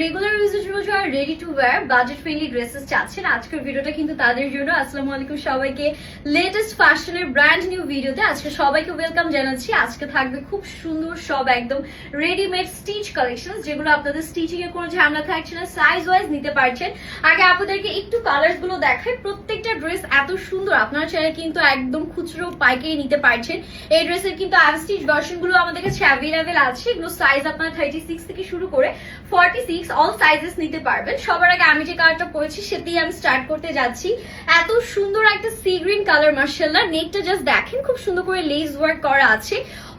Regular ইউজের জন্য যারা ready to wire budget friendly dresses চাচ্ছেন, আজকের ভিডিওটা কিন্তু তাদের জন্য। আসসালামু আলাইকুম সবাইকে, লেটেস্ট ফ্যাশনের ব্র্যান্ড নিউ ভিডিওতে আজকে সবাইকে ওয়েলকাম জানাচ্ছি। আজকে থাকবে খুব সুন্দর সব একদম রেডিমেড স্টিচ কালেকশন, যেগুলো আপনাদের স্টিচিং এর কোনো ঝামেলা থাকছে না, সাইজ ওয়াইজ নিতে পারছেন। আগে আপনাদেরকে একটু কালার্স গুলো দেখাই। প্রত্যেকটা ড্রেস এত সুন্দর, আপনারা চাইলে কিন্তু একদম খুচরো পাইকারি নিতে পারছেন। এই ড্রেসের কিন্তু আনস্টিচ ভার্সন গুলো আমাদের কাছে অ্যাভেলেবেল আছে। এগুলো সাইজ আপনারা 36 থেকে শুরু করে 46 অল সাইজেস নিতে পারবেন। সবার আগে আমি যে কালারটা পরেছি সেটাই আমি স্টার্ট করতে যাচ্ছি। এত সুন্দর একটা সি গ্রিন কালার, মাশাআল্লাহ। নেকটা জাস্ট দেখেন, খুব সুন্দর করে লেস ওয়ার্ক করা আছে।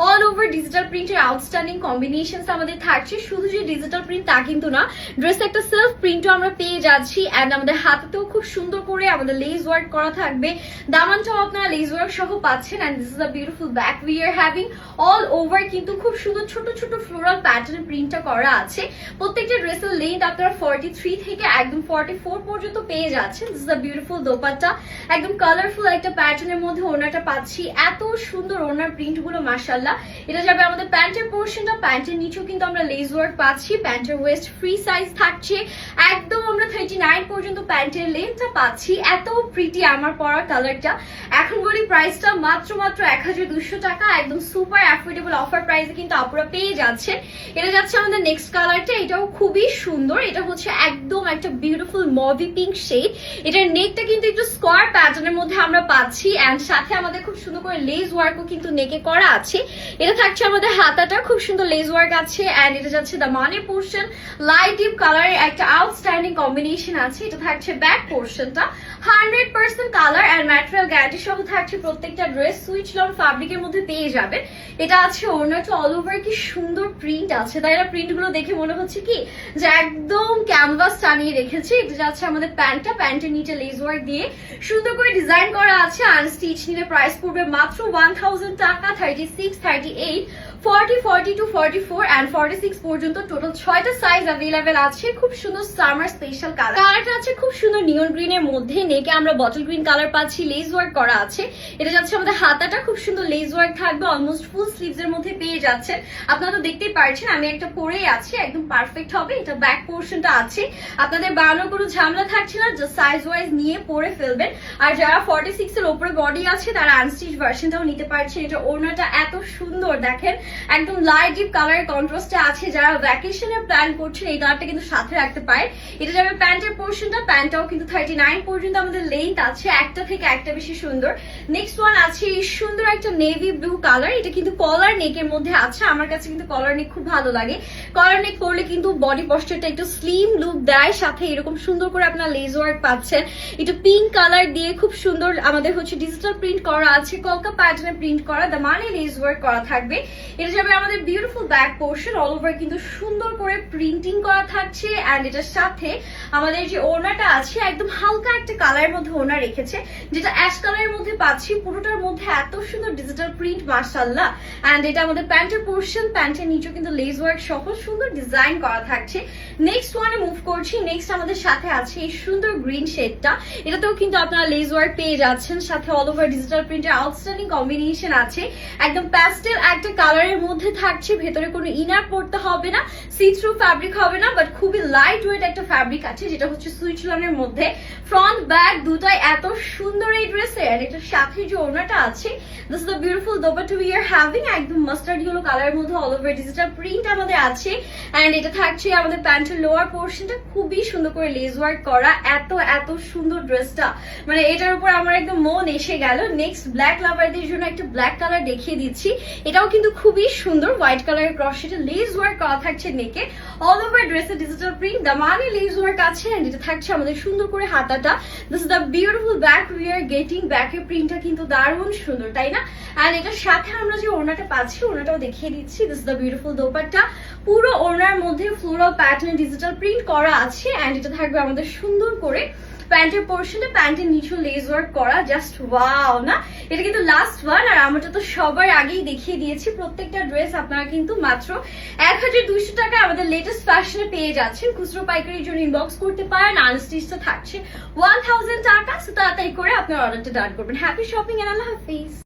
অল ওভার ডিজিটাল প্রিন্টের আউটস্ট্যান্ডিং কম্বিনেশনস আমাদের থাকছে। শুধু যে ডিজিটাল প্রিন্ট তা কিন্তু না, ড্রেসে একটা সেলফ প্রিন্টও আমরা পেয়ে যাচ্ছি। এন্ড আমাদের হাতেতেও খুব সুন্দর করে আমাদের লেস ওয়ার্ক করা থাকবে। দামানটাও আপনারা লেস ওয়ার্ক সহ পাচ্ছেন। And this is a beautiful back we are having. All over কিন্তু খুব সুন্দর ছোট ছোট ফ্লোরাল প্যাটার্নের প্রিন্টটা করা আছে। প্রত্যেকটা ড্রেসের লেন্থ আপনারা 43 থেকে একদম 44 পর্যন্ত পেয়ে যাচ্ছেন। This is a beautiful dupatta, একদম কালারফুল একটা প্যাটার্নের মধ্যে ওড়নাটা পাচ্ছি। এত সুন্দর ওড়নার প্রিন্ট গুলো, মাশাআল্লাহ। এটা যাবে আমাদের প্যান্টের পোর্শনটা। প্যান্টের নিচেও কিন্তু আমরা লেস ওয়ার্ক পাচ্ছি। প্যান্টের ওয়েস্ট ফ্রি সাইজ থাকছে। একদম আমরা 39 পর্যন্ত প্যান্টের লেন্থটা পাচ্ছি। এত প্রিটি আমার পরা কালারটা। এখন বলি প্রাইসটা মাত্র 1200 টাকা, একদম সুপার অ্যাফোর্ডেবল অফার প্রাইসে কিন্তু আপনারা পেয়ে যাচ্ছেন। এটা যাচ্ছে আমাদের নেক্সট কালারটা, এটাও খুবই সুন্দর। এটা হচ্ছে একদম একটা বিউটিফুল মভি পিঙ্ক শেড। এটার নেকটা কিন্তু একটু স্কোয়ার প্যাটার্নের মধ্যে আমরা পাচ্ছি। এন্ড সাথে আমাদের খুব সুন্দর করে লেস ওয়ার্কও কিন্তু নেকে করা আছে। এটা থাকছে আমাদের হাতাটা, খুব সুন্দর লেস ওয়ার্ক আছে। এন্ড এটা যাচ্ছে দামানের পোর্শন, লাইট ডিপ কালারের একটা আউটস্ট্যান্ডিং কম্বিনেশন আছে। এটা থাকছে ব্যাক পোর্শনটা, 100% কালার এন্ড ম্যাটেরিয়াল গ্যারান্টি সহ থাকছে। প্রত্যেকটা ড্রেস সুইচ লন ফ্যাব্রিকের মধ্যে পেয়ে যাবেন। এটা আছে ওড়নাটা, অল ওভার কি সুন্দর প্রিন্ট আছে, তাই না? প্রিন্ট গুলো দেখে মনে হচ্ছে কি যে একদম ক্যানভাস টানিয়ে রেখেছে। এটা যাচ্ছে আমাদের প্যান্টটা, প্যান্টের নিচে লেস ওয়ার্ক দিয়ে সুন্দর করে ডিজাইন করা আছে। আনস্টিচ নিলে প্রাইস পড়বে মাত্র 1000 টাকা। 36, 38, 40, 42, 44 এন্ড 46 পর্যন্ত টোটাল 6টা সাইজ অ্যাভেলেবেল আছে। খুব সুন্দর সামার স্পেশাল কালার। কালারটা আছে খুব সুন্দর নিয়ন গ্রিনের মধ্যে। নেকে আমরা বটল গ্রিন কালার পাচ্ছি, লেস ওয়ার্ক করা আছে। এটা যাচ্ছে আমাদের হাতাটা, খুব সুন্দর লেস ওয়ার্ক থাকবে। অলমোস্ট ফুল স্লিভস এর মধ্যে পেয়ে যাচ্ছেন। আপনারা তো দেখতেই পারছেন আমি একটা পরেই আছি, একদম পারফেক্ট হবে। এটা ব্যাক পোর্শনটা আছে। আপনাদের বানানোর কোনো ঝামেলা থাকছে না, জাস্ট সাইজ ওয়াইজ নিয়ে পরে ফেলবেন। আর যারা 46 এর উপরে বডি আছে তারা আনস্টিচ ভার্সনটাও নিতে পারছেন। এটা ওড়নাটা এত সুন্দর দেখেন, একদম লাইট ডিপ কালারের কন্ট্রাস্টে আছে। যারা ভ্যাকেশনের প্ল্যান করছেন এই কালারটা কিন্তু সাথে রাখতে পারেন। এটা যাবে প্যান্টের পোর্শনটা, প্যান্টটাও কিন্তু 39 পর্যন্ত আমাদের লেন্থ আছে। একটা থেকে একটা বেশি সুন্দর। নেক্সট ওয়ান আছে এই সুন্দর একটা নেভি ব্লু কালার। এটা কিন্তু কলার নেকের মধ্যে আছে। আমার কাছে কিন্তু কলার নেক খুব ভালো লাগে। কলার নেক করলে কিন্তু বডি পশ্চারটা একটু স্লিম লুক দেয়। সাথে এরকম সুন্দর করে আপনার লেস ওয়ার্ক পাচ্ছেন। একটু পিঙ্ক কালার দিয়ে খুব সুন্দর আমাদের হচ্ছে ডিজিটাল প্রিন্ট করা আছে, কলকা প্যাটার্নে প্রিন্ট করা, দামানে লেস ওয়ার্ক করা থাকবে। এটা যাবে আমাদের beautiful back portion, all over কিন্তু সুন্দর করে প্রিন্টিং করা থাকছে। এন্ড এটার সাথে আমাদের যে ওড়নাটা আছে একদম হালকা একটা কালারের মধ্যে ওড়না রেখেছে, যেটা অ্যাশ কালারের মধ্যে পাচ্ছি। পুরোটার মধ্যে এত সুন্দর ডিজিটাল প্রিন্ট, মাশাআল্লাহ। এন্ড এটা আমাদের প্যান্টের পোর্শন, প্যান্টের নিচেও কিন্তু লেস ওয়ার্ক সহ সুন্দর ডিজাইন করা থাকছে। নেক্সট ওয়ানে মুভ করছি। নেক্সট আমাদের সাথে আছে এই সুন্দর গ্রিন শেডটা। এটাতেও কিন্তু আপনারা লেস ওয়ার্ক পেয়ে যাচ্ছেন। সাথে অল ওভার ডিজিটাল প্রিন্টের আউটস্ট্যান্ডিং কম্বিনেশন আছে। একদম প্যাস্টেল একটা কালারের মধ্যে থাকছে। ভেতরে কোনো ইনার পড়তে হবে না, সি থ্রু ফ্যাব্রিক হবে না, বাট খুবই লাইট ওয়েট একটা ফ্যাব্রিক আছে, যেটা হচ্ছে সুইচ লনের মধ্যে। ফ্রন্ট ব্যাক দুটাই এত সুন্দর এই ড্রেসের। আর এটার সাথে যে ওড়নাটা আছে, this is the beautiful dupatta we are having. একদম মাস্টার্ড ইয়েলো কালারের মধ্যে অল ওভার ডিজিটাল প্রিন্ট আমাদের আছে। এন্ড এটা থাকছে আমাদের প্যান্টের লোয়ার পোর্শনটা, খুবই সুন্দর করে লেস ওয়ার্ক করা। এত সুন্দর ড্রেসটা, মানে এটার উপর আমার একদম মন এসে গেল। নেক্সট ব্ল্যাক লাভারদের জন্য একটা ব্ল্যাক কালার দেখিয়ে দিচ্ছি। এটাও কিন্তু খুবই সুন্দর, হোয়াইট কালারের ক্রসেটে লেস ওয়ার্ক করা থাকছে নেকে। অল ওভার ড্রেসে ডিজিটাল প্রিন্ট, দামানে লেস ওয়ার্ক আছে। এন্ড এটা থাকছে আমাদের সুন্দর করে হাতাটা। This is the beautiful back we are getting. ব্যাকের প্রিন্টটা কিন্তু দারুণ সুন্দর, তাই না? এন্ড এটার সাথে আমরা যে ওড়নাটা পাচ্ছি, ওড়নাটাও দেখিয়ে দিচ্ছি। This is the beautiful dupatta. পুরো ওড়নার মধ্যে ফ্লোরাল প্যাটার্ন ডিজিটাল প্রিন্ট করা আছে। এন্ড এটা থাকবে আমাদের সুন্দর করে প্যান্টের পোর্শনে, প্যান্টের নিচে লেস ওয়ার্ক করা। জাস্ট ওয়াও না? এটা কিন্তু লাস্ট ওয়ান। আর আমারটা তো সবার আগেই দেখিয়ে দিয়েছি। প্রত্যেকটা ড্রেস আপনারা কিন্তু মাত্র 1200 টাকা আমাদের লেটেস্ট ফ্যাশনে পেয়ে যাচ্ছেন। খুচরো পাইকারির জন্য ইনবক্স করতে পারেন। আনস্টিচটা থাকছে 1000 টাকা। তাড়াতাড়ি করে আপনার অর্ডারটা ডান করবেন। হ্যাপি শপিং এন্ড আল্লাহ হাফিজ।